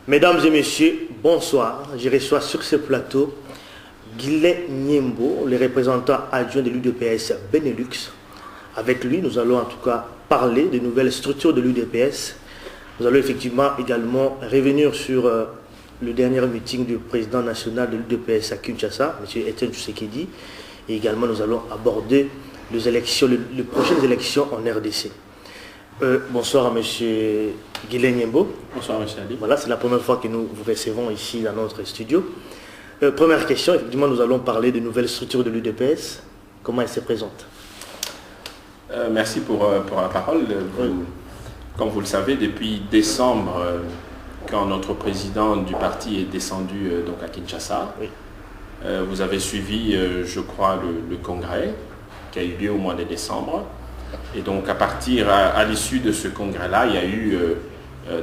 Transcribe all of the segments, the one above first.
Mesdames et messieurs, bonsoir. Je reçois sur ce plateau Guillet Nyembo, le représentant adjoint de l'UDPS Benelux. Avec lui, nous allons en tout cas parler des nouvelles structures de l'UDPS. Nous allons effectivement également revenir sur le dernier meeting du président national de l'UDPS à Kinshasa, M. Etienne Tshisekedi. Et également, nous allons aborder les prochaines élections en RDC. Bonsoir à M. Guillet Nyembo. Bonsoir M. Ali. Voilà, c'est la première fois que nous vous recevons ici dans notre studio. Première question, effectivement, nous allons parler de nouvelles structures de l'UDPS. Comment elles se présentent? Merci pour la parole. Comme vous le savez, depuis décembre, quand notre président du parti est descendu donc à Kinshasa, oui. Vous avez suivi, je crois, le congrès qui a eu lieu au mois de décembre. Et donc à l'issue de ce congrès-là, il y a eu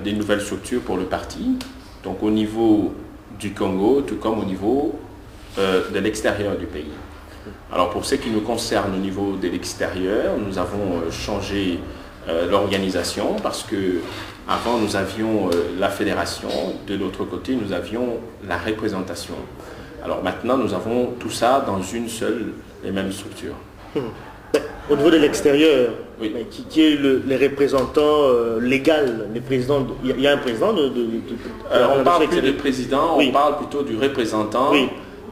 des nouvelles structures pour le parti. Donc au niveau du Congo, tout comme au niveau de l'extérieur du pays. Alors pour ce qui nous concerne au niveau de l'extérieur, nous avons changé l'organisation parce que avant nous avions la fédération, de l'autre côté nous avions la représentation. Alors maintenant nous avons tout ça dans une seule et même structure. Au niveau de l'extérieur, oui. Qui est le représentant légal, il y a un président on ne parle plus de président, oui. On parle plutôt du représentant, oui.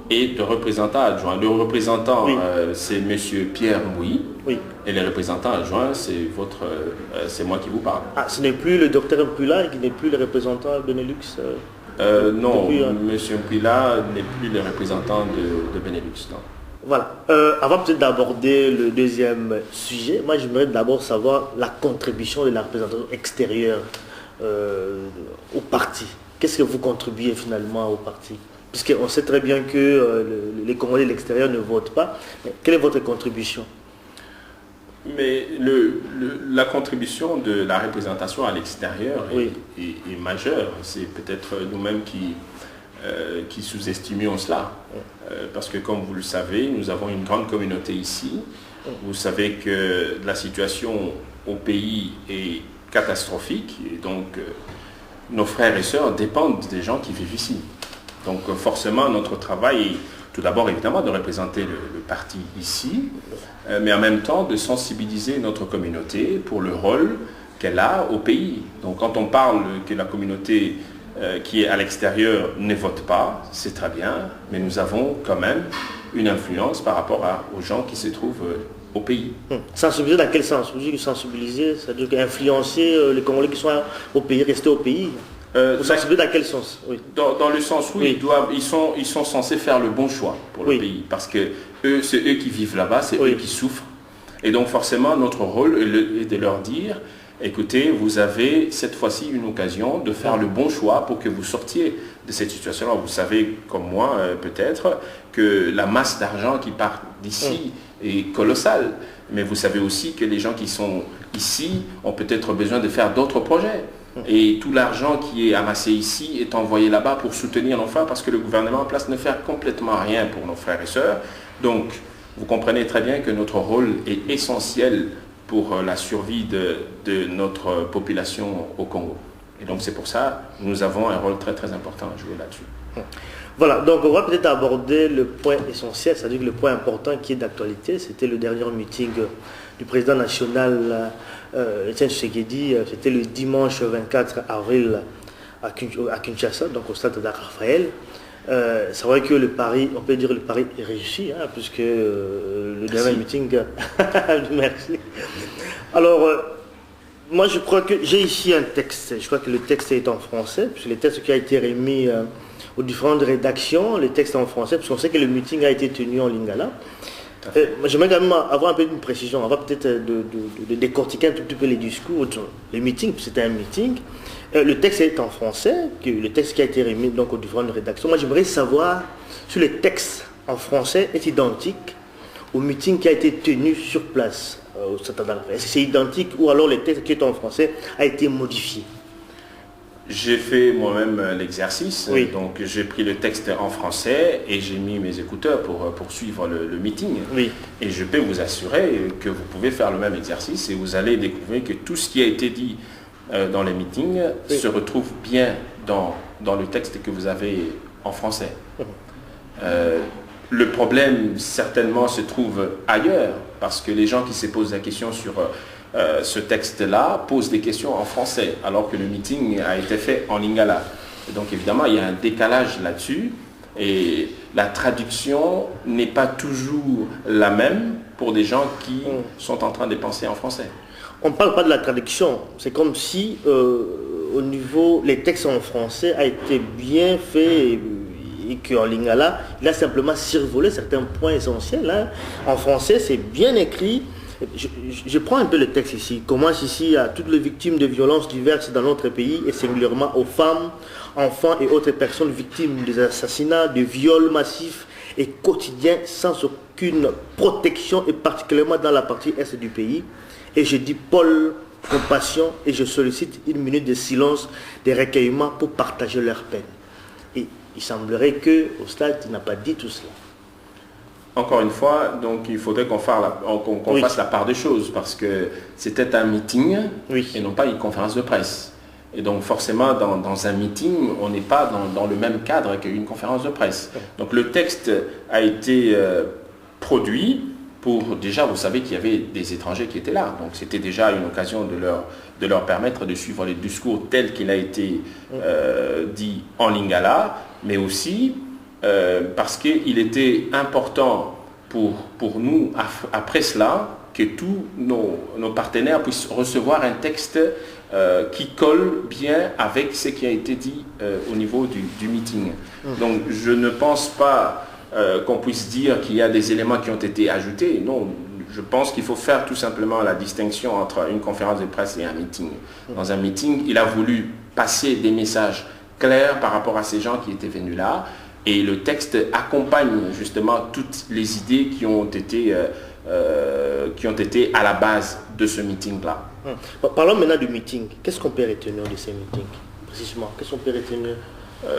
Et de représentant adjoint. Le représentant, oui. C'est M. Pierre Mouy, oui. Et le représentant adjoint, c'est moi qui vous parle. Ah, ce n'est plus le docteur Mpula qui n'est plus le représentant Benelux non, M. Mpula n'est plus le représentant de Benelux, non. Voilà. Avant peut-être d'aborder le deuxième sujet, moi j'aimerais d'abord savoir la contribution de la représentation extérieure au parti. Qu'est-ce que vous contribuez finalement au parti? Puisqu'on sait très bien que les Congolais de l'extérieur ne votent pas. Mais quelle est votre contribution? Mais la contribution de la représentation à l'extérieur oui. est majeure. C'est peut-être nous-mêmes qui sous-estimions cela. Parce que comme vous le savez, nous avons une grande communauté ici. Vous savez que la situation au pays est catastrophique. Et donc, nos frères et sœurs dépendent des gens qui vivent ici. Donc forcément, notre travail est tout d'abord évidemment de représenter le parti ici, mais en même temps de sensibiliser notre communauté pour le rôle qu'elle a au pays. Donc quand on parle que la communauté qui est à l'extérieur ne vote pas, c'est très bien, mais nous avons quand même une influence par rapport aux gens qui se trouvent au pays. Sensibiliser dans quel sens? Vous dites sensibiliser, c'est-à-dire influencer les Congolais qui sont au pays, rester au pays? Sensibiliser dans quel sens? Oui. Dans le sens où oui. ils sont censés faire le bon choix pour le oui. pays, parce que c'est eux qui vivent là-bas, c'est oui. eux qui souffrent. Et donc forcément, notre rôle est de leur dire, écoutez, vous avez cette fois-ci une occasion de faire le bon choix pour que vous sortiez de cette situation-là. Vous savez, comme moi peut-être, que la masse d'argent qui part d'ici est colossale. Mais vous savez aussi que les gens qui sont ici ont peut-être besoin de faire d'autres projets. Et tout l'argent qui est amassé ici est envoyé là-bas pour soutenir nos frères parce que le gouvernement en place ne fait complètement rien pour nos frères et sœurs. Donc, vous comprenez très bien que notre rôle est essentiel pour la survie de notre population au Congo. Et donc, c'est pour ça que nous avons un rôle très très important à jouer là-dessus. Voilà, donc on va peut-être aborder le point essentiel, c'est-à-dire le point important qui est d'actualité. C'était le dernier meeting du président national Etienne Tshisekedi, c'était le dimanche 24 avril à Kinshasa, donc au stade de Raphaël. C'est vrai que le pari, on peut dire que le pari est réussi, hein, puisque le dernier meeting... Merci. Alors, moi je crois que j'ai ici un texte, je crois que le texte est en français, puisque le texte qui a été remis aux différentes rédactions, le texte est en français, puisqu'on sait que le meeting a été tenu en lingala. J'aimerais quand même avoir un peu une précision, on va peut-être de décortiquer un tout petit peu les discours, le meeting, c'était un meeting. Le texte est en français, le texte qui a été remis donc aux différentes rédactions. Moi j'aimerais savoir si le texte en français est identique au meeting qui a été tenu sur place au Stade de Raphaël. Est-ce que c'est identique ou alors le texte qui est en français a été modifié? J'ai fait moi-même l'exercice, oui. Donc j'ai pris le texte en français et j'ai mis mes écouteurs pour suivre le meeting. Oui. Et je peux vous assurer que vous pouvez faire le même exercice et vous allez découvrir que tout ce qui a été dit dans les meetings se retrouvent bien dans le texte que vous avez en français. Le problème, certainement, se trouve ailleurs, parce que les gens qui se posent la question sur ce texte-là posent des questions en français, alors que le meeting a été fait en lingala. Et donc, évidemment, il y a un décalage là-dessus, et la traduction n'est pas toujours la même pour des gens qui sont en train de penser en français. On ne parle pas de la traduction, c'est comme si au niveau, les textes en français a été bien fait et qu'en lingala, il a simplement survolé certains points essentiels. Hein. En français, c'est bien écrit. Je prends un peu le texte ici. Il commence ici à toutes les victimes de violences diverses dans notre pays et singulièrement aux femmes, enfants et autres personnes victimes des assassinats, de viols massifs et quotidiens sans aucune protection et particulièrement dans la partie est du pays. Et je dis Paul, compassion et je sollicite une minute de silence, de recueillement pour partager leur peine. Et il semblerait qu'au stade, il n'a pas dit tout cela. Encore une fois, donc il faudrait qu'on fasse la part des choses parce que c'était un meeting et non pas une conférence de presse. Et donc forcément, dans un meeting, on n'est pas dans le même cadre qu'une conférence de presse. Donc le texte a été produit pour, déjà, vous savez qu'il y avait des étrangers qui étaient là. Donc c'était déjà une occasion de leur permettre de suivre les discours tels qu'il a été dit en lingala, mais aussi parce qu'il était important pour nous, après cela, que tous nos partenaires puissent recevoir un texte qui colle bien avec ce qui a été dit au niveau du meeting. Donc je ne pense pas qu'on puisse dire qu'il y a des éléments qui ont été ajoutés. Non, je pense qu'il faut faire tout simplement la distinction entre une conférence de presse et un meeting. Dans un meeting, il a voulu passer des messages clairs par rapport à ces gens qui étaient venus là. Et le texte accompagne justement toutes les idées qui ont été à la base de ce meeting-là. Parlons maintenant du meeting. Qu'est-ce qu'on peut retenir de ces meetings, précisément? Qu'est-ce qu'on peut retenir?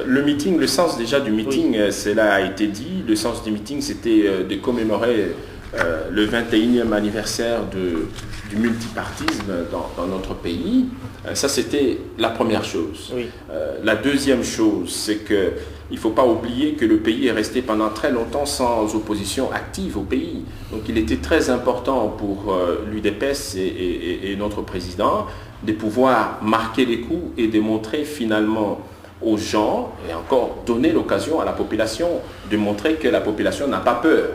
Le meeting, le sens déjà du meeting, cela a été dit. Le sens du meeting, c'était de commémorer le 21e anniversaire du multipartisme dans notre pays. Ça, c'était la première chose. La deuxième chose, c'est qu'il ne faut pas oublier que le pays est resté pendant très longtemps sans opposition active au pays. Donc il était très important pour l'UDPS et notre président de pouvoir marquer les coups et de montrer finalement aux gens, et encore donner l'occasion à la population de montrer que la population n'a pas peur.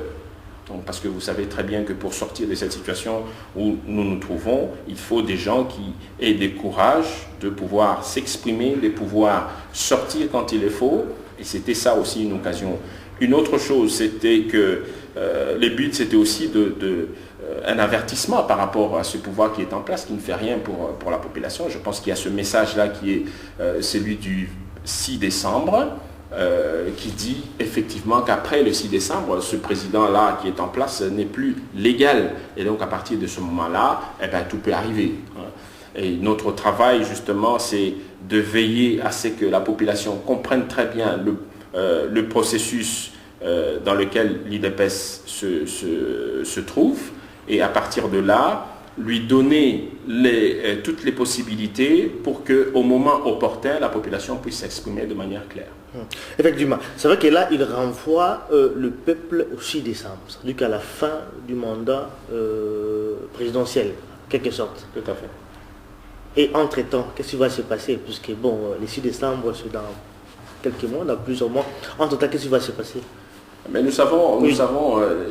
Donc, parce que vous savez très bien que pour sortir de cette situation où nous nous trouvons, il faut des gens qui aient du courage de pouvoir s'exprimer, de pouvoir sortir quand il le faut. Et c'était ça aussi une occasion. Une autre chose, c'était que le but, c'était aussi un avertissement par rapport à ce pouvoir qui est en place, qui ne fait rien pour la population. Je pense qu'il y a ce message-là qui est celui du 6 décembre, qui dit effectivement qu'après le 6 décembre, ce président-là qui est en place n'est plus légal. Et donc à partir de ce moment-là, tout peut arriver. Et notre travail, justement, c'est de veiller à ce que la population comprenne très bien le processus dans lequel l'IDPS se trouve. Et à partir de là, lui donner toutes les possibilités pour qu'au moment opportun, la population puisse s'exprimer de manière claire. Effectivement. C'est vrai que là, il renvoie le peuple au 6 décembre, c'est-à-dire qu'à la fin du mandat présidentiel, en quelque sorte. Tout à fait. Et entre-temps, qu'est-ce qui va se passer? Puisque bon, le 6 décembre, c'est dans quelques mois, dans plusieurs mois. Entre-temps, qu'est-ce qui va se passer? Mais nous savons,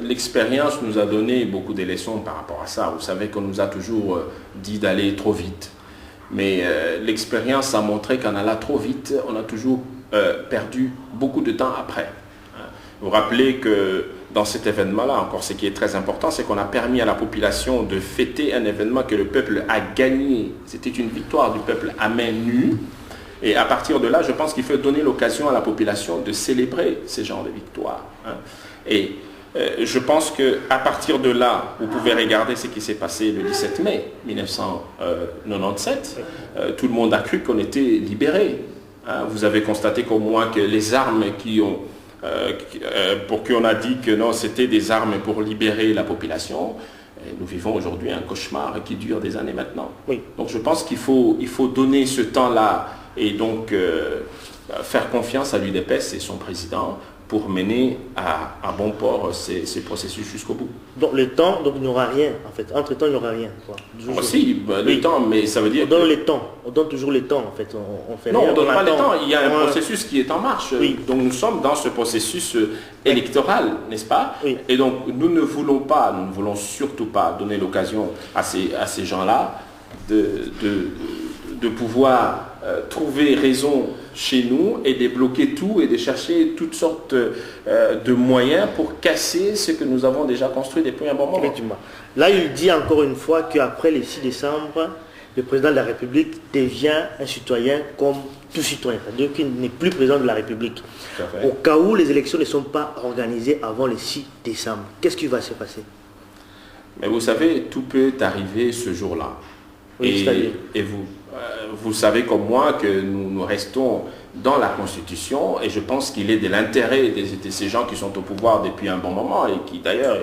l'expérience nous a donné beaucoup de leçons par rapport à ça. Vous savez qu'on nous a toujours dit d'aller trop vite. Mais l'expérience a montré qu'en allant trop vite, on a toujours perdu beaucoup de temps après. Vous vous rappelez que dans cet événement-là, encore ce qui est très important, c'est qu'on a permis à la population de fêter un événement que le peuple a gagné. C'était une victoire du peuple à main nue. Et à partir de là, je pense qu'il faut donner l'occasion à la population de célébrer ces genres de victoires. Et je pense qu'à partir de là, vous pouvez regarder ce qui s'est passé le 17 mai 1997. Tout le monde a cru qu'on était libérés. Vous avez constaté qu'au moins que les armes pour qui on a dit que non, c'était des armes pour libérer la population, Et nous vivons aujourd'hui un cauchemar qui dure des années maintenant. Oui. Donc je pense qu'il faut donner ce temps-là et donc faire confiance à l'UDPS et son président pour mener à bon port ces processus jusqu'au bout. Donc le temps, donc il n'y aura rien en fait. Entre-temps, il n'y aura rien. Si, le temps, mais ça veut dire... On donne les temps, on donne toujours les temps en fait. On fait non, rien, on ne donne pas les temps, il y a un Ouais. processus qui est en marche. Oui. Donc nous sommes dans ce processus électoral, n'est-ce pas? Oui. Et donc nous ne voulons surtout pas donner l'occasion à ces gens-là de pouvoir trouver raison chez nous et de bloquer tout et de chercher toutes sortes de moyens pour casser ce que nous avons déjà construit depuis un bon moment. Effectivement. Là, il dit encore une fois qu'après le 6 décembre, le président de la République devient un citoyen comme tout citoyen, c'est-à-dire qu'il n'est plus président de la République. Tout à fait. Au cas où les élections ne sont pas organisées avant le 6 décembre, qu'est-ce qui va se passer? Mais vous savez, tout peut arriver ce jour-là. Oui, c'est-à-dire Et vous savez comme moi que nous restons dans la Constitution et je pense qu'il est de l'intérêt de ces gens qui sont au pouvoir depuis un bon moment et qui d'ailleurs,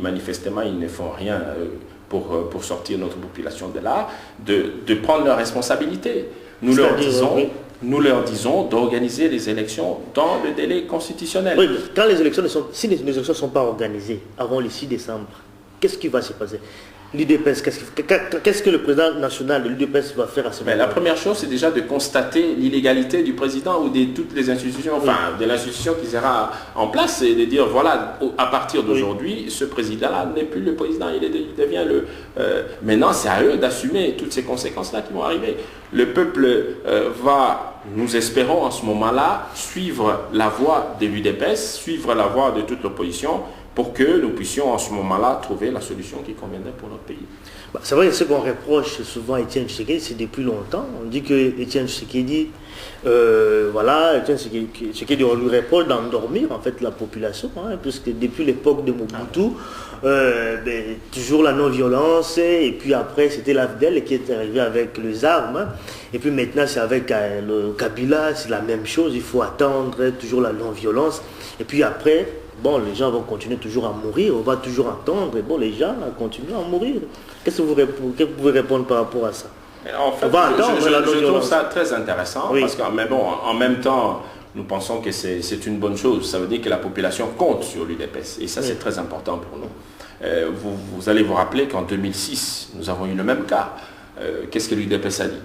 manifestement, ils ne font rien pour sortir notre population de là, de prendre leurs responsabilités. Nous leur disons d'organiser les élections dans le délai constitutionnel. Oui, quand si les élections ne sont pas organisées avant le 6 décembre, qu'est-ce qui va se passer? L'UDPS, qu'est-ce que le président national de l'UDPS va faire à ce moment-là? La première chose, c'est déjà de constater l'illégalité du président ou de toutes les institutions, enfin de l'institution qui sera en place et de dire voilà, à partir d'aujourd'hui, ce président-là n'est plus le président, il devient le... maintenant, c'est à eux d'assumer toutes ces conséquences-là qui vont arriver. Le peuple va, nous espérons en ce moment-là, suivre la voie de l'UDPS, suivre la voie de toute l'opposition, pour que nous puissions en ce moment-là trouver la solution qui conviendrait pour notre pays. C'est vrai que ce qu'on reproche souvent à Étienne Tshisekedi, c'est depuis longtemps. On dit que Étienne Tshisekedi, Étienne Tshisekedi, on lui reproche d'endormir en fait la population, puisque depuis l'époque de Mobutu, toujours la non-violence, et puis après c'était l'AFDEL qui est arrivé avec les armes, et puis maintenant c'est avec le Kabila, c'est la même chose, il faut attendre toujours la non-violence, et puis après, les gens vont continuer toujours à mourir, on va toujours attendre, et les gens continuent à mourir. Qu'est-ce que vous pouvez répondre par rapport à ça? En fait, je trouve ça très intéressant, parce qu'en même temps, nous pensons que c'est une bonne chose. Ça veut dire que la population compte sur l'UDPS, et ça c'est très important pour nous. Vous allez vous rappeler qu'en 2006, nous avons eu le même cas. Qu'est-ce que l'UDPS a dit?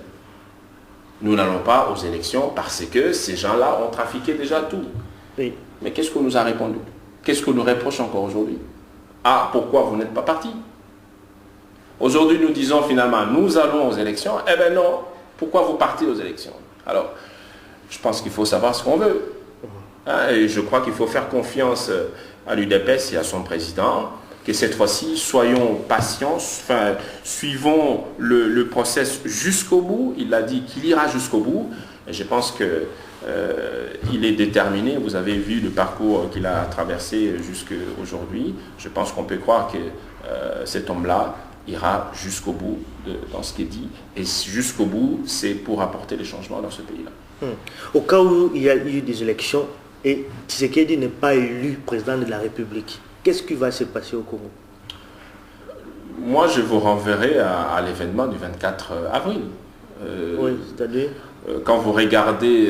Nous n'allons pas aux élections parce que ces gens-là ont trafiqué déjà tout. Oui. Mais qu'est-ce qu'on nous a répondu? Qu'est-ce qu'on nous reproche encore aujourd'hui? Ah, pourquoi vous n'êtes pas partis? Aujourd'hui, nous disons finalement, nous allons aux élections. Eh bien non, pourquoi vous partez aux élections? Alors, je pense qu'il faut savoir ce qu'on veut. Et je crois qu'il faut faire confiance à l'UDPS et à son président, que cette fois-ci, soyons patients, suivons le process jusqu'au bout. Il a dit qu'il ira jusqu'au bout. Et je pense que il est déterminé. Vous avez vu le parcours qu'il a traversé jusqu'à aujourd'hui. Je pense qu'on peut croire que cet homme-là ira jusqu'au bout dans ce qu'il dit. Et jusqu'au bout, c'est pour apporter les changements dans ce pays-là. Au cas où il y a eu des élections et Tshisekedi n'est pas élu président de la République, qu'est-ce qui va se passer au Congo? Moi, je vous renverrai à l'événement du 24 avril. Oui, c'est-à-dire quand vous regardez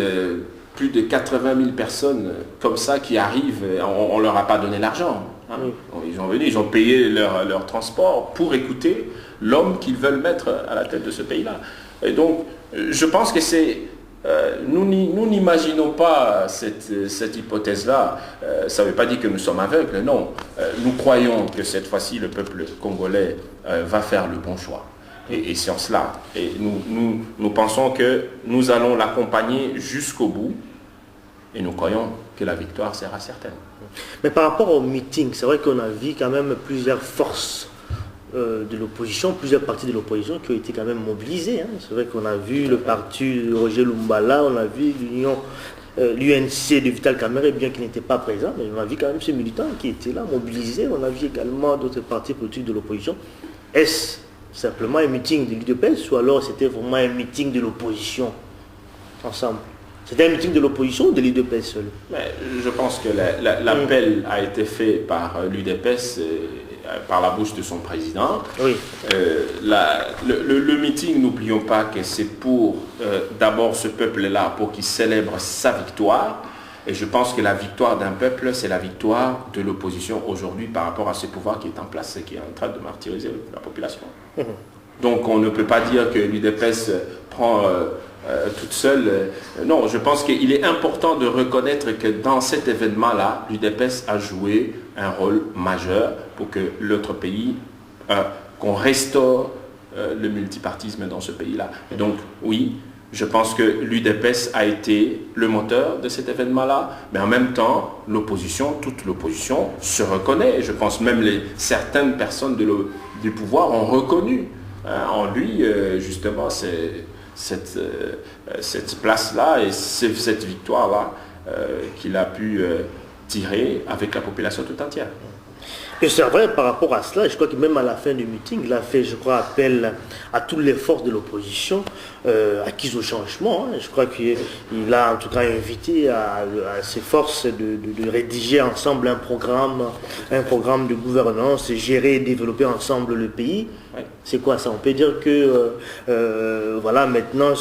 plus de 80 000 personnes comme ça qui arrivent, on ne leur a pas donné l'argent. Oui. Ils ont venu, ils ont payé leur transport pour écouter l'homme qu'ils veulent mettre à la tête de ce pays-là. Et donc, je pense que c'est... nous n'imaginons pas cette hypothèse-là. Ça ne veut pas dire que nous sommes aveugles, non. Nous croyons que cette fois-ci, le peuple congolais va faire le bon choix. Et c'est en cela. Et nous pensons que nous allons l'accompagner jusqu'au bout et nous croyons que la victoire sera certaine. Mais par rapport au meeting, c'est vrai qu'on a vu quand même plusieurs forces de l'opposition, plusieurs partis de l'opposition qui ont été quand même mobilisés. C'est vrai qu'on a vu le parti Roger Lumbala, on a vu l'UNC de Vital Kamerhe, bien qu'il n'était pas présent, mais on a vu quand même ces militants qui étaient là, mobilisés. On a vu également d'autres partis politiques de l'opposition. Est-ce simplement un meeting de l'UDPS ou alors c'était vraiment un meeting de l'opposition ensemble? C'était un meeting de l'opposition ou de l'UDPS seul? Mais je pense que l'appel a été fait par l'UDPS par la bouche de son président. Oui. Le meeting, n'oublions pas que c'est pour d'abord ce peuple-là, pour qu'il célèbre sa victoire. Et je pense que la victoire d'un peuple, c'est la victoire de l'opposition aujourd'hui par rapport à ce pouvoir qui est en place et qui est en train de martyriser la population. Donc on ne peut pas dire que l'UDPS prend toute seule. Non, je pense qu'il est important de reconnaître que dans cet événement-là, l'UDPS a joué un rôle majeur pour que l'autre pays, qu'on restaure le multipartisme dans ce pays-là. Et donc, oui, je pense que l'UDPS a été le moteur de cet événement-là, mais en même temps, l'opposition, toute l'opposition se reconnaît. Et je pense même certaines personnes du pouvoir ont reconnu en lui, justement, cette place-là et cette victoire-là qu'il a pu tirer avec la population tout entière. Et c'est vrai par rapport à cela, je crois que même à la fin du meeting, il a fait, je crois, appel à toutes les forces de l'opposition acquises au changement. Je crois qu'il a en tout cas invité à ces forces de rédiger ensemble un programme de gouvernance, gérer et développer ensemble le pays. Oui. C'est quoi ça? On peut dire que voilà, maintenant,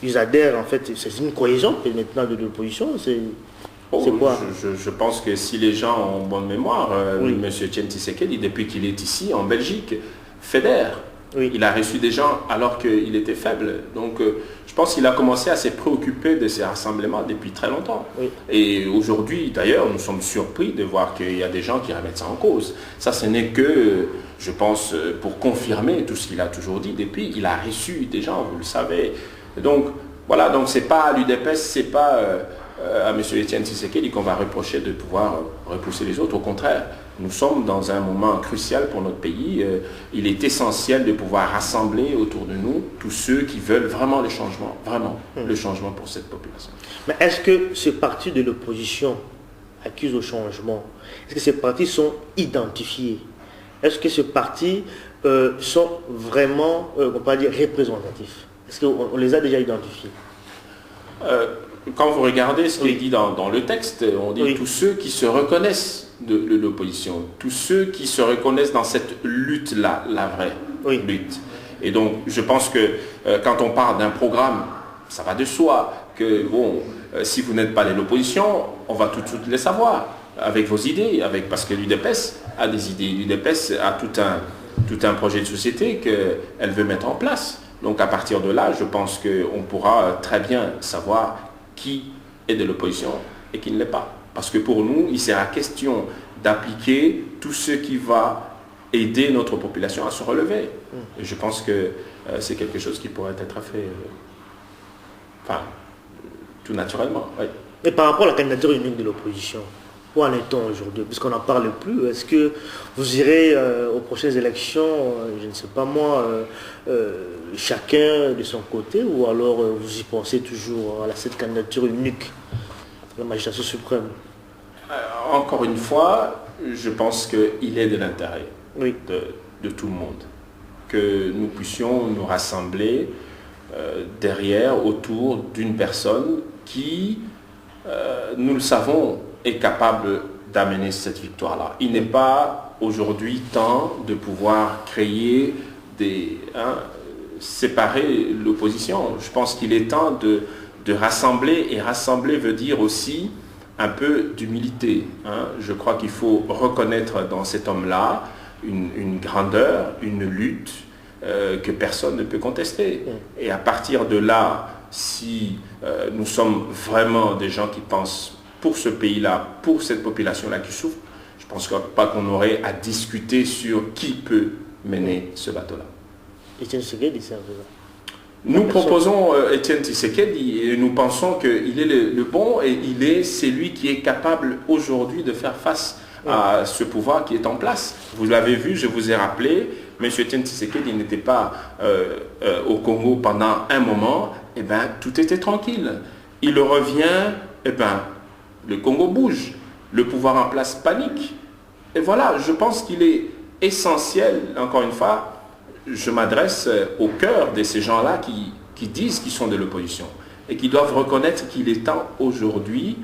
ils adhèrent, en fait, c'est une cohésion maintenant de l'opposition. C'est quoi? Je pense que si les gens ont bonne mémoire, oui. M. Etienne Tshisekedi, depuis qu'il est ici en Belgique, fédère. Oui. Il a reçu des gens alors qu'il était faible. Donc je pense qu'il a commencé à se préoccuper de ces rassemblements depuis très longtemps. Oui. Et aujourd'hui, d'ailleurs, nous sommes surpris de voir qu'il y a des gens qui remettent ça en cause. Ça, ce n'est que, je pense, pour confirmer tout ce qu'il a toujours dit. Depuis, il a reçu des gens, vous le savez. Donc voilà, donc c'est pas l'UDPS, c'est pas... à M. Etienne Tshisekedi qu'on va reprocher de pouvoir repousser les autres. Au contraire, nous sommes dans un moment crucial pour notre pays. Il est essentiel de pouvoir rassembler autour de nous tous ceux qui veulent vraiment le changement, le changement pour cette population. Mais est-ce que ces partis de l'opposition accusent au changement, est-ce que ces partis sont identifiés? Est-ce que ces partis sont vraiment, on peut dire, représentatifs? Est-ce qu'on les a déjà identifiés? Quand vous regardez ce qui est dit dans le texte, on dit tous ceux qui se reconnaissent de l'opposition, tous ceux qui se reconnaissent dans cette lutte-là, la vraie lutte. Et donc, je pense que quand on parle d'un programme, ça va de soi que, bon, si vous n'êtes pas de l'opposition, on va tout de suite les savoir, avec vos idées, parce que l'UDPS a des idées. L'UDPS a tout un projet de société qu'elle veut mettre en place. Donc, à partir de là, je pense qu'on pourra très bien savoir qui est de l'opposition et qui ne l'est pas. Parce que pour nous, il sera question d'appliquer tout ce qui va aider notre population à se relever. Et je pense que c'est quelque chose qui pourrait être fait tout naturellement. Oui. Et par rapport à la candidature unique de l'opposition, où en est-on aujourd'hui? Puisqu'on n'en parle plus, est-ce que vous irez aux prochaines élections, je ne sais pas moi, chacun de son côté, ou alors vous y pensez toujours à cette candidature unique de la magistrature suprême? Encore une fois, je pense qu'il est de l'intérêt de tout le monde que nous puissions nous rassembler derrière, autour d'une personne qui, nous le savons, est capable d'amener cette victoire-là. Il n'est pas aujourd'hui temps de pouvoir créer séparer l'opposition. Je pense qu'il est temps de rassembler, et rassembler veut dire aussi un peu d'humilité. Je crois qu'il faut reconnaître dans cet homme-là une grandeur, une lutte que personne ne peut contester. Et à partir de là, si nous sommes vraiment des gens qui pensent pour ce pays-là, pour cette population-là qui souffre, je ne pense pas qu'on aurait à discuter sur qui peut mener ce bateau-là. Etienne Tshisekedi, c'est un peu ça. Nous proposons Etienne Tshisekedi et nous pensons qu'il est le bon et c'est lui qui est capable aujourd'hui de faire face à ce pouvoir qui est en place. Vous l'avez vu, je vous ai rappelé, M. Etienne Tshisekedi n'était pas au Congo pendant un moment, et bien tout était tranquille. Il revient, et bien le Congo bouge, le pouvoir en place panique. Et voilà, je pense qu'il est essentiel, encore une fois, je m'adresse au cœur de ces gens-là qui disent qu'ils sont de l'opposition et qui doivent reconnaître qu'il est temps aujourd'hui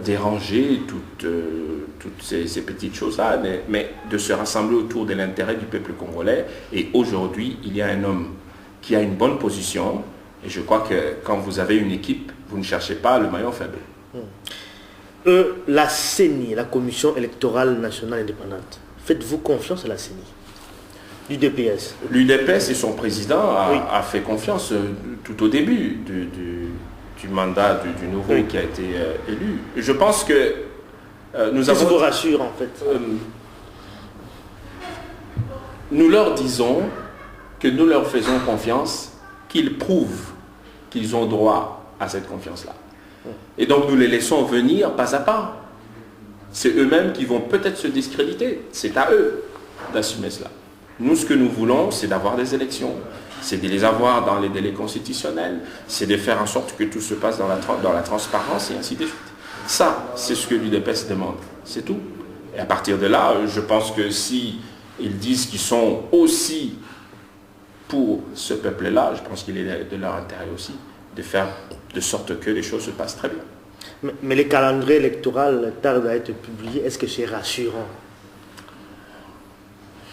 déranger toutes ces petites choses-là, mais de se rassembler autour de l'intérêt du peuple congolais. Et aujourd'hui, il y a un homme qui a une bonne position. Et je crois que quand vous avez une équipe, vous ne cherchez pas le maillon faible. La CENI, la Commission électorale nationale indépendante, faites-vous confiance à la CENI? L'UDPS. L'UDPS et son président a fait confiance tout au début du mandat du nouveau qui a été élu. Je pense que nous avons... Ça vous rassure en fait. Nous leur disons que nous leur faisons confiance, qu'ils prouvent qu'ils ont droit à cette confiance-là. Et donc nous les laissons venir pas à pas. C'est eux-mêmes qui vont peut-être se discréditer. C'est à eux d'assumer cela. Nous, ce que nous voulons, c'est d'avoir des élections, c'est de les avoir dans les délais constitutionnels, c'est de faire en sorte que tout se passe dans la transparence et ainsi de suite. Ça, c'est ce que l'UDPS demande. C'est tout. Et à partir de là, je pense que si ils disent qu'ils sont aussi pour ce peuple-là, je pense qu'il est de leur intérêt aussi de faire de sorte que les choses se passent très bien. Mais les calendriers électoraux tardent à être publiés. Est-ce que c'est rassurant?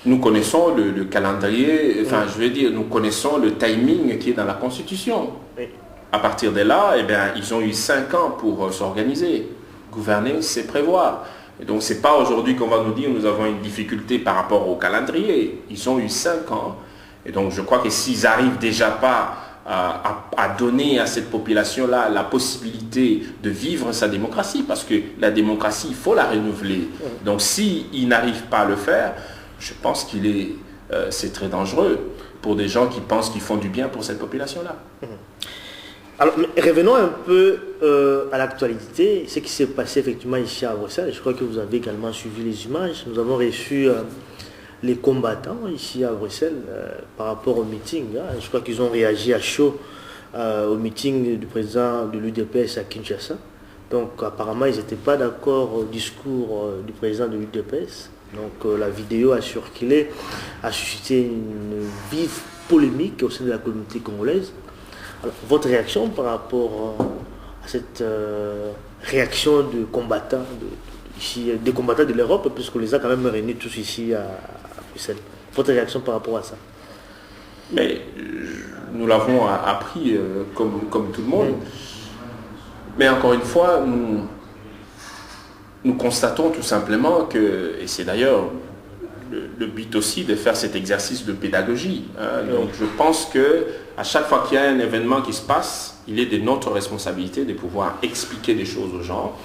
Nous connaissons le calendrier, enfin je veux dire, nous connaissons le timing qui est dans la Constitution. Oui. À partir de là, eh bien, ils ont eu 5 ans pour s'organiser. Gouverner, c'est prévoir. Et donc c'est pas aujourd'hui qu'on va nous dire nous avons une difficulté par rapport au calendrier. Ils ont eu 5 ans. Et donc je crois que s'ils n'arrivent déjà pas à donner à cette population-là la possibilité de vivre sa démocratie, parce que la démocratie, il faut la renouveler. Donc s'ils n'arrivent pas à le faire, je pense c'est très dangereux pour des gens qui pensent qu'ils font du bien pour cette population-là. Alors, revenons un peu à l'actualité, ce qui s'est passé effectivement ici à Bruxelles. Je crois que vous avez également suivi les images. Nous avons reçu les combattants ici à Bruxelles par rapport au meeting. Je crois qu'ils ont réagi à chaud au meeting du président de l'UDPS à Kinshasa. Donc apparemment, ils n'étaient pas d'accord au discours du président de l'UDPS. Donc la vidéo a circulé, a suscité une vive polémique au sein de la communauté congolaise. Alors, votre réaction par rapport à cette réaction de combattants ici, des combattants de l'Europe, puisqu'on les a quand même réunis tous ici à Bruxelles. Votre réaction par rapport à ça? Mais nous l'avons appris comme tout le monde. Mais encore une fois, nous constatons tout simplement que, et c'est d'ailleurs le but aussi de faire cet exercice de pédagogie. Donc je pense que à chaque fois qu'il y a un événement qui se passe, il est de notre responsabilité de pouvoir expliquer des choses aux gens.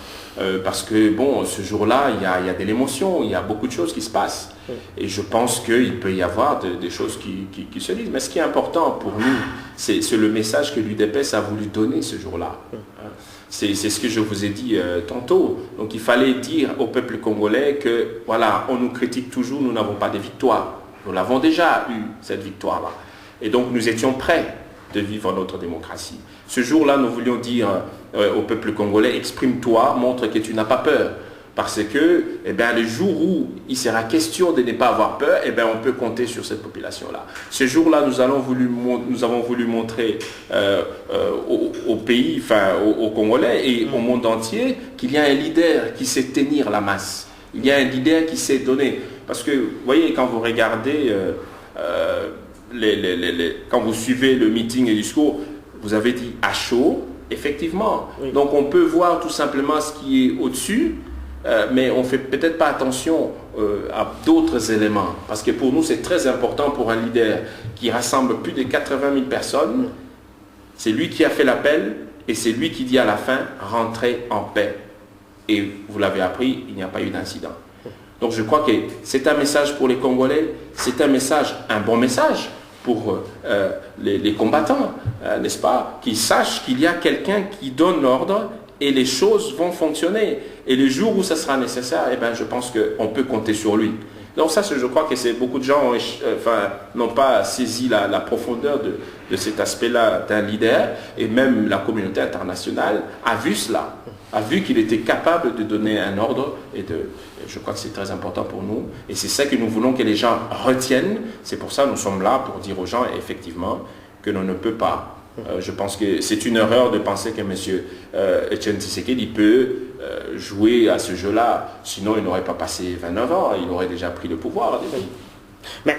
Parce que bon, ce jour-là, il y a de l'émotion, il y a beaucoup de choses qui se passent. Et je pense qu'il peut y avoir des choses qui se disent. Mais ce qui est important pour nous, c'est le message que l'UDPS a voulu donner ce jour-là. C'est ce que je vous ai dit tantôt. Donc il fallait dire au peuple congolais que voilà, on nous critique toujours, nous n'avons pas de victoire. Nous l'avons déjà eu, cette victoire-là. Et donc nous étions prêts de vivre notre démocratie. Ce jour-là, nous voulions dire au peuple congolais, exprime-toi, montre que tu n'as pas peur. Parce que eh bien, le jour où il sera question de ne pas avoir peur, eh bien, on peut compter sur cette population-là. Ce jour-là, nous avons voulu montrer au pays, enfin aux Congolais et au monde entier qu'il y a un leader qui sait tenir la masse. Il y a un leader qui sait donner. Parce que, vous voyez, quand vous regardez, quand vous suivez le meeting et le discours, vous avez dit à chaud, effectivement. Oui. Donc on peut voir tout simplement ce qui est au-dessus, mais on ne fait peut-être pas attention à d'autres éléments. Parce que pour nous, c'est très important pour un leader qui rassemble plus de 80 000 personnes. C'est lui qui a fait l'appel et c'est lui qui dit à la fin, rentrez en paix. Et vous l'avez appris, il n'y a pas eu d'incident. Donc je crois que c'est un message pour les Congolais, c'est un bon message pour les combattants, n'est-ce pas, qui sachent qu'il y a quelqu'un qui donne l'ordre et les choses vont fonctionner. Et le jour où ça sera nécessaire, eh ben, je pense qu'on peut compter sur lui. Donc ça, je crois que beaucoup de gens n'ont pas saisi la profondeur de cet aspect-là d'un leader, et même la communauté internationale a vu cela, a vu qu'il était capable de donner un ordre, et je crois que c'est très important pour nous, et c'est ça que nous voulons que les gens retiennent. C'est pour ça que nous sommes là, pour dire aux gens, effectivement, que l'on ne peut pas Je pense que c'est une erreur de penser que M. Etienne Tshisekedi peut jouer à ce jeu-là. Sinon, il n'aurait pas passé 29 ans, il aurait déjà pris le pouvoir. Mais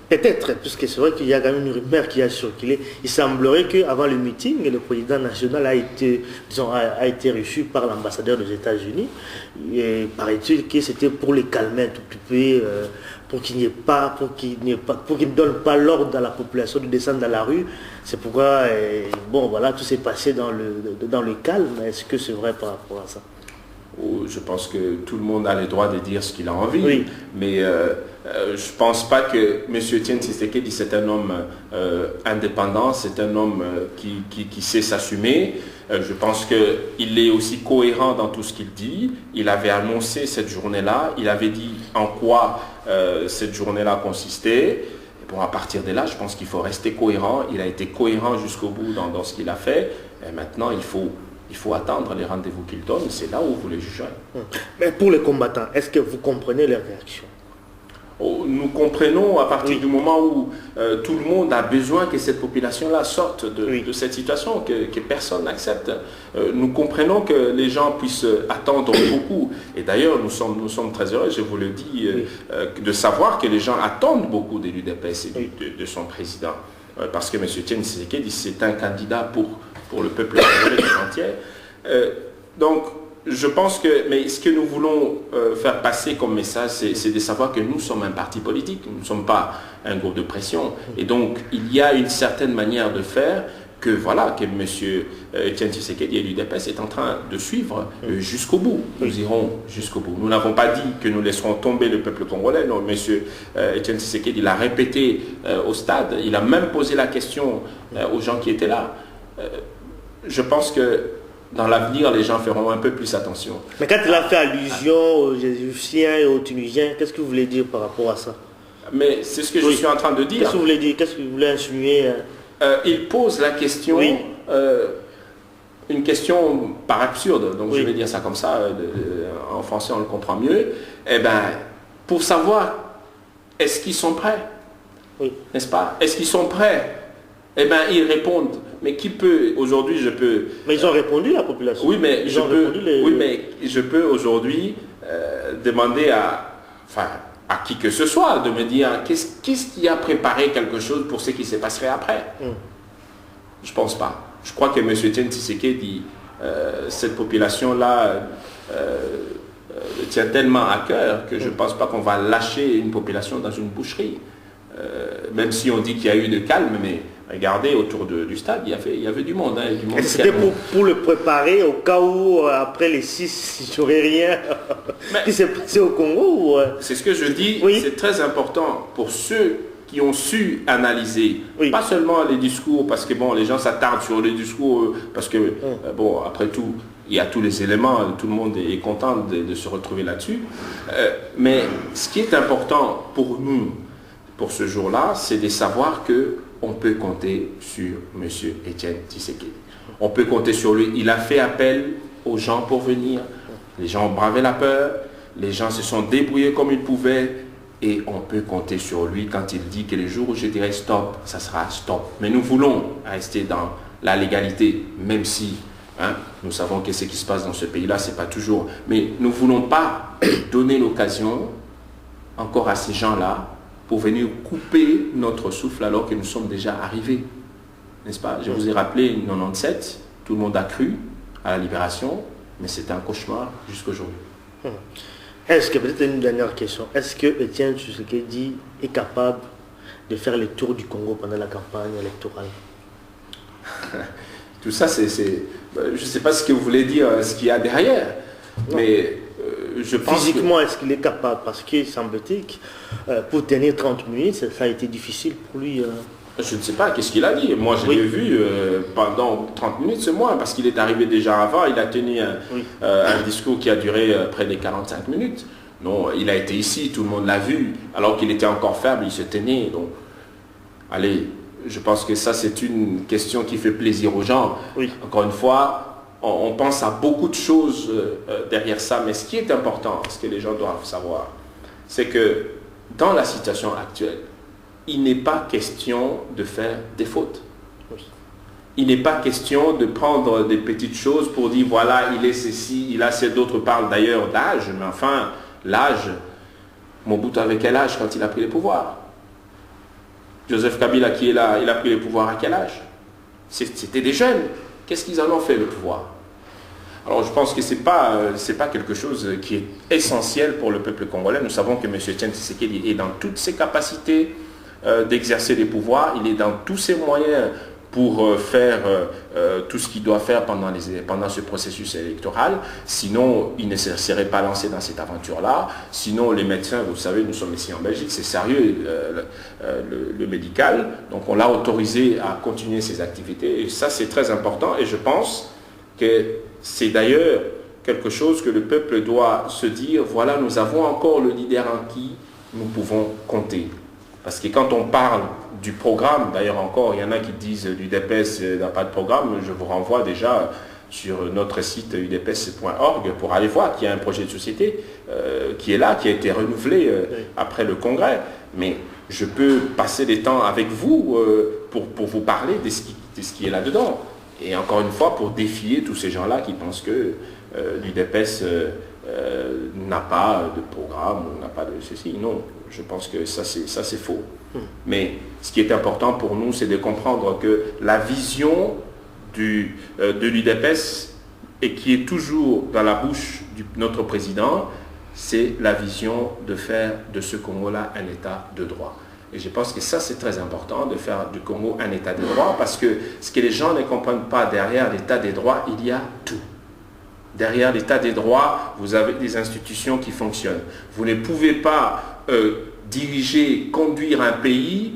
peut-être, puisque c'est vrai qu'il y a quand même une rumeur qui a circulé, il semblerait qu'avant le meeting, le président national a été reçu par l'ambassadeur des États-Unis. Et paraît-il que c'était pour les calmer un tout petit peu, pour qu'il ne donne pas l'ordre à la population de descendre dans la rue. C'est pourquoi, bon voilà, tout s'est passé dans le calme. Est-ce que c'est vrai par rapport à ça? Je pense que tout le monde a le droit de dire ce qu'il a envie, oui. Mais je ne pense pas que M. Etienne Tshisekedi, c'est un homme indépendant, c'est un homme qui sait s'assumer. Je pense qu'il est aussi cohérent dans tout ce qu'il dit. Il avait annoncé cette journée-là, il avait dit en quoi cette journée-là consistait. Et bon, à partir de là, je pense qu'il faut rester cohérent. Il a été cohérent jusqu'au bout dans ce qu'il a fait. Et maintenant, il faut attendre les rendez-vous qu'il donne, c'est là où vous les jugerez. Mais pour les combattants, est-ce que vous comprenez leurs réactions? Nous comprenons à partir du moment où tout le monde a besoin que cette population-là sorte de cette situation, que personne n'accepte. Nous comprenons que les gens puissent attendre beaucoup. Et d'ailleurs, nous sommes très heureux, je vous le dis, de savoir que les gens attendent beaucoup de l'UDPS et de son président. Parce que M. Etienne Tshisekedi, c'est un candidat pour le peuple congolais tout entier. Donc, je pense que, mais ce que nous voulons faire passer comme message, c'est de savoir que nous sommes un parti politique, nous ne sommes pas un groupe de pression. Et donc, il y a une certaine manière de faire que, voilà, que M. Etienne Tshisekedi et l'UDPS est en train de suivre jusqu'au bout. Nous irons jusqu'au bout. Nous n'avons pas dit que nous laisserons tomber le peuple congolais. Non, M. Etienne Tshisekedi l'a répété au stade. Il a même posé la question aux gens qui étaient là. Je pense que dans l'avenir, les gens feront un peu plus attention. Mais quand il a fait allusion aux Égyptiens et aux Tunisiens, qu'est-ce que vous voulez dire par rapport à ça? Mais c'est ce que je suis en train de dire. Qu'est-ce que vous voulez dire? Qu'est-ce que vous voulez insinuer? Il pose la question, une question par absurde, donc je vais dire ça comme ça, en français on le comprend mieux. Eh bien, pour savoir, est-ce qu'ils sont prêts? N'est-ce pas? Est-ce qu'ils sont prêts? Eh bien, ils répondent. Mais qui peut, aujourd'hui, je peux... Mais ils ont répondu, la population. Oui, mais je peux aujourd'hui demander à qui que ce soit de me dire qu'est-ce qui a préparé quelque chose pour ce qui se passerait après. Je ne pense pas. Je crois que M. Etienne Tshisekedi, cette population-là tient tellement à cœur que je ne pense pas qu'on va lâcher une population dans une boucherie. Même si on dit qu'il y a eu de calme, mais regardez autour du stade, il y avait du monde. Hein, c'était pour le préparer au cas où, après les 6, il n'y aurait rien qui s'est passé au Congo. C'est ce que je dis, c'est très important pour ceux qui ont su analyser, pas seulement les discours, parce que bon, les gens s'attardent sur les discours, parce que, bon, après tout, il y a tous les éléments, tout le monde est content de se retrouver là-dessus. Mais ce qui est important pour nous, pour ce jour-là, c'est de savoir qu'on peut compter sur M. Etienne Tshisekedi. On peut compter sur lui. Il a fait appel aux gens pour venir. Les gens ont bravé la peur. Les gens se sont débrouillés comme ils pouvaient. Et on peut compter sur lui quand il dit que le jour où je dirai stop, ça sera stop. Mais nous voulons rester dans la légalité, même si nous savons que ce qui se passe dans ce pays-là, ce n'est pas toujours. Mais nous ne voulons pas donner l'occasion encore à ces gens-là pour venir couper notre souffle alors que nous sommes déjà arrivés. N'est-ce pas? Je vous ai rappelé 97, tout le monde a cru à la libération, mais c'était un cauchemar jusqu'aujourd'hui. Est-ce que, peut-être une dernière question, est-ce que Etienne Tshisekedi est capable de faire le tour du Congo pendant la campagne électorale? Tout ça, je ne sais pas ce que vous voulez dire, ce qu'il y a derrière, mais... je pense physiquement, est-ce qu'il est capable? Parce que semble-t-il pour tenir 30 minutes, ça a été difficile pour lui. Je ne sais pas, qu'est-ce qu'il a dit? Moi, je l'ai vu pendant 30 minutes, c'est moins, parce qu'il est arrivé déjà avant, il a tenu un discours qui a duré près de 45 minutes. Non, il a été ici, tout le monde l'a vu, alors qu'il était encore faible, il se tenait. Donc, allez, je pense que ça, c'est une question qui fait plaisir aux gens. Encore une fois, on pense à beaucoup de choses derrière ça, mais ce qui est important, ce que les gens doivent savoir, c'est que dans la situation actuelle, il n'est pas question de faire des fautes. il n'est pas question de prendre des petites choses pour dire voilà, il est ceci, il a c'est d'autres parlent d'ailleurs d'âge, mais enfin, l'âge, Mobutu avait quel âge quand il a pris le pouvoir? Joseph Kabila qui est là, il a pris le pouvoir à quel âge? C'était des jeunes. Qu'est-ce qu'ils en ont fait le pouvoir? Alors je pense que ce n'est pas quelque chose qui est essentiel pour le peuple congolais. Nous savons que M. Etienne Tshisekedi est dans toutes ses capacités d'exercer les pouvoirs, il est dans tous ses moyens pour faire tout ce qu'il doit faire pendant ce processus électoral. Sinon, il ne se serait pas lancé dans cette aventure-là. Sinon, les médecins, vous savez, nous sommes ici en Belgique, c'est sérieux le médical. Donc, on l'a autorisé à continuer ses activités. Et ça, c'est très important. Et je pense que c'est d'ailleurs quelque chose que le peuple doit se dire, voilà, nous avons encore le leader en qui nous pouvons compter. Parce que quand on parle du programme, d'ailleurs encore, il y en a qui disent l'UDPS n'a pas de programme, je vous renvoie déjà sur notre site udps.org pour aller voir qu'il y a un projet de société qui est là, qui a été renouvelé après le congrès. Mais je peux passer des temps avec vous pour vous parler de ce qui est là-dedans. Et encore une fois, pour défier tous ces gens-là qui pensent que l'UDPS n'a pas de programme ou n'a pas de ceci. Non, je pense que ça c'est faux. Mais ce qui est important pour nous, c'est de comprendre que la vision de l'UDPS, et qui est toujours dans la bouche de notre président, c'est la vision de faire de ce Congo-là un État de droit. Et je pense que ça, c'est très important, de faire du Congo un État de droit, parce que ce que les gens ne comprennent pas, derrière l'État des droits, il y a tout. Derrière l'État des droits, vous avez des institutions qui fonctionnent. Vous ne pouvez pas diriger, conduire un pays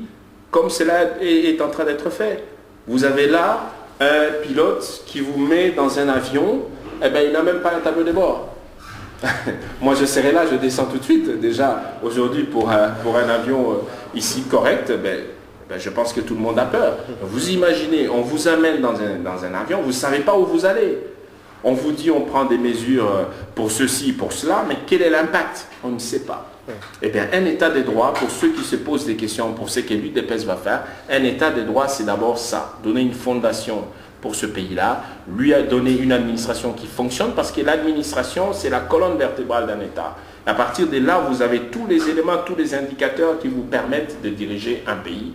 comme cela est en train d'être fait. Vous avez là un pilote qui vous met dans un avion, eh bien, il n'a même pas un tableau de bord. Moi, je serai là, je descends tout de suite. Déjà, aujourd'hui, pour un avion ici correct, je pense que tout le monde a peur. Vous imaginez, on vous amène dans un avion, vous ne savez pas où vous allez. On vous dit, on prend des mesures pour ceci, pour cela, mais quel est l'impact? On ne sait pas. Eh bien, un état de droit, pour ceux qui se posent des questions, pour ce que l'UDPS va faire, un état de droit, c'est d'abord ça, donner une fondation pour ce pays-là, lui a donné une administration qui fonctionne, parce que l'administration, c'est la colonne vertébrale d'un État. À partir de là, vous avez tous les éléments, tous les indicateurs qui vous permettent de diriger un pays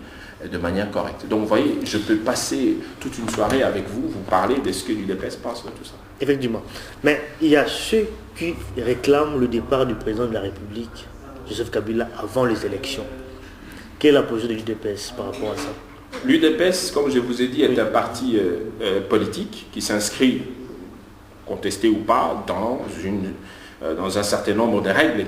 de manière correcte. Donc, vous voyez, je peux passer toute une soirée avec vous, vous parler de ce que l'UDPS pense de tout ça. Effectivement. Mais il y a ceux qui réclament le départ du président de la République, Joseph Kabila, avant les élections. Quelle est la position de l'UDPS par rapport à ça? L'UDPS, comme je vous ai dit, est un parti politique qui s'inscrit, contesté ou pas, dans un certain nombre de règles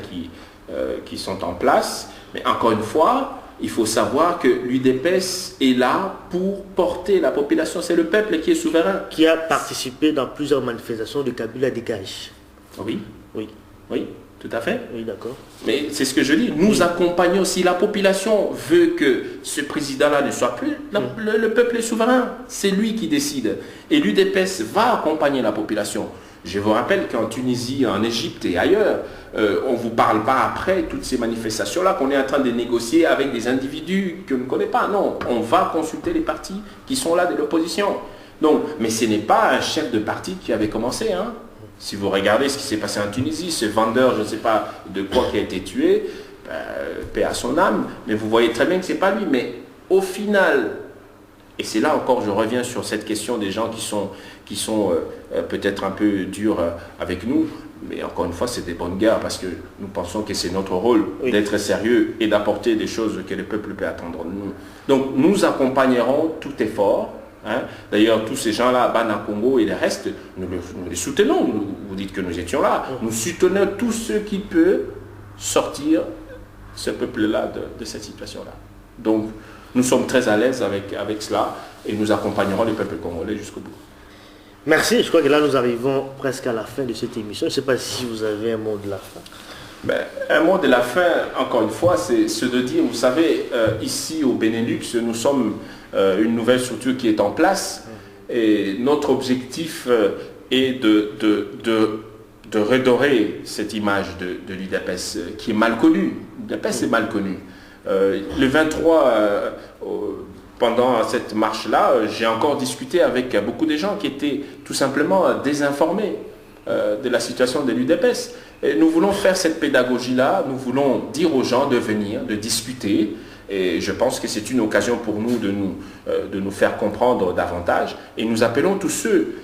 qui sont en place. Mais encore une fois, il faut savoir que l'UDPS est là pour porter la population. C'est le peuple qui est souverain. Qui a participé dans plusieurs manifestations de Kabila Dégage. Oui. Oui. Oui, tout à fait. Oui, d'accord. Mais c'est ce que je dis. Nous accompagnons. Si la population veut que ce président-là ne soit plus, le peuple est souverain. C'est lui qui décide. Et l'UDPS va accompagner la population. Je vous rappelle qu'en Tunisie, en Égypte et ailleurs, on ne vous parle pas après toutes ces manifestations-là qu'on est en train de négocier avec des individus qu'on ne connaît pas. Non, on va consulter les partis qui sont là de l'opposition. Donc, mais ce n'est pas un chef de parti qui avait commencé. Hein. Si vous regardez ce qui s'est passé en Tunisie, ce vendeur, je ne sais pas de quoi, qui a été tué, paix à son âme, mais vous voyez très bien que ce n'est pas lui. Mais au final, et c'est là encore, je reviens sur cette question des gens qui sont peut-être un peu durs avec nous, mais encore une fois, c'est des bonnes guerres, parce que nous pensons que c'est notre rôle d'être sérieux et d'apporter des choses que le peuple peut attendre de nous. Donc, nous accompagnerons tout effort. Hein. D'ailleurs, tous ces gens-là, Bana Congo et le reste, nous les soutenons. Vous dites que nous étions là. Nous soutenons tous ceux qui peuvent sortir ce peuple-là de cette situation-là. Donc, nous sommes très à l'aise avec cela et nous accompagnerons le peuple congolais jusqu'au bout. Merci. Je crois que là, nous arrivons presque à la fin de cette émission. Je ne sais pas si vous avez un mot de la fin. Un mot de la fin, encore une fois, c'est de dire, vous savez, ici au Benelux, nous sommes une nouvelle structure qui est en place et notre objectif est de redorer cette image de l'UDPS qui est mal connue. L'UDPS est mal connue. Le 23 pendant cette marche-là, j'ai encore discuté avec beaucoup de gens qui étaient tout simplement désinformés de la situation de l'UDPS. Et nous voulons faire cette pédagogie-là, nous voulons dire aux gens de venir, de discuter, et je pense que c'est une occasion pour nous de nous faire comprendre davantage. Et nous appelons tous ceux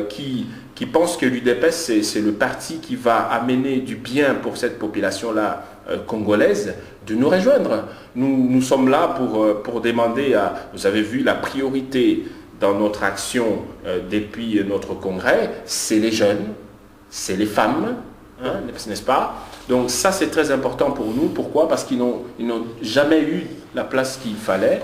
qui pensent que l'UDPS, c'est le parti qui va amener du bien pour cette population-là congolaise, de nous rejoindre. Nous sommes là pour demander vous avez vu, la priorité dans notre action depuis notre congrès, c'est les jeunes, c'est les femmes, n'est-ce pas? Donc ça, c'est très important pour nous. Pourquoi? Parce qu'ils n'ont jamais eu la place qu'il fallait.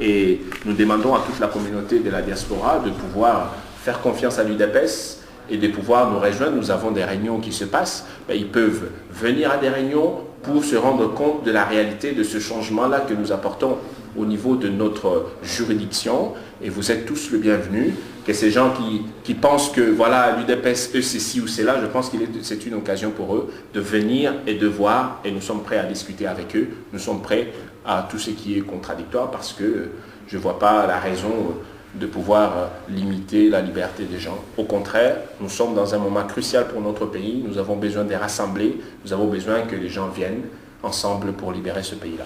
Et nous demandons à toute la communauté de la diaspora de pouvoir faire confiance à l'UDPS et de pouvoir nous rejoindre. Nous avons des réunions qui se passent. Ils peuvent venir à des réunions pour se rendre compte de la réalité de ce changement-là que nous apportons au niveau de notre juridiction. Et vous êtes tous le bienvenu. Que ces gens qui pensent que voilà, l'UDPS, c'est ci ou c'est là, je pense que c'est une occasion pour eux de venir et de voir. Et nous sommes prêts à discuter avec eux. Nous sommes prêts à tout ce qui est contradictoire parce que je ne vois pas la raison de pouvoir limiter la liberté des gens. Au contraire, nous sommes dans un moment crucial pour notre pays. Nous avons besoin de rassembler. Nous avons besoin que les gens viennent ensemble pour libérer ce pays-là.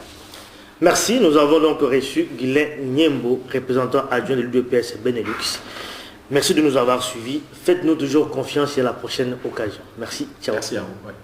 Merci. Nous avons donc reçu Guylain Niembo, représentant adjoint de l'UDPS Benelux. Merci de nous avoir suivis. Faites-nous toujours confiance et à la prochaine occasion. Merci. Ciao. Merci à vous. Ouais.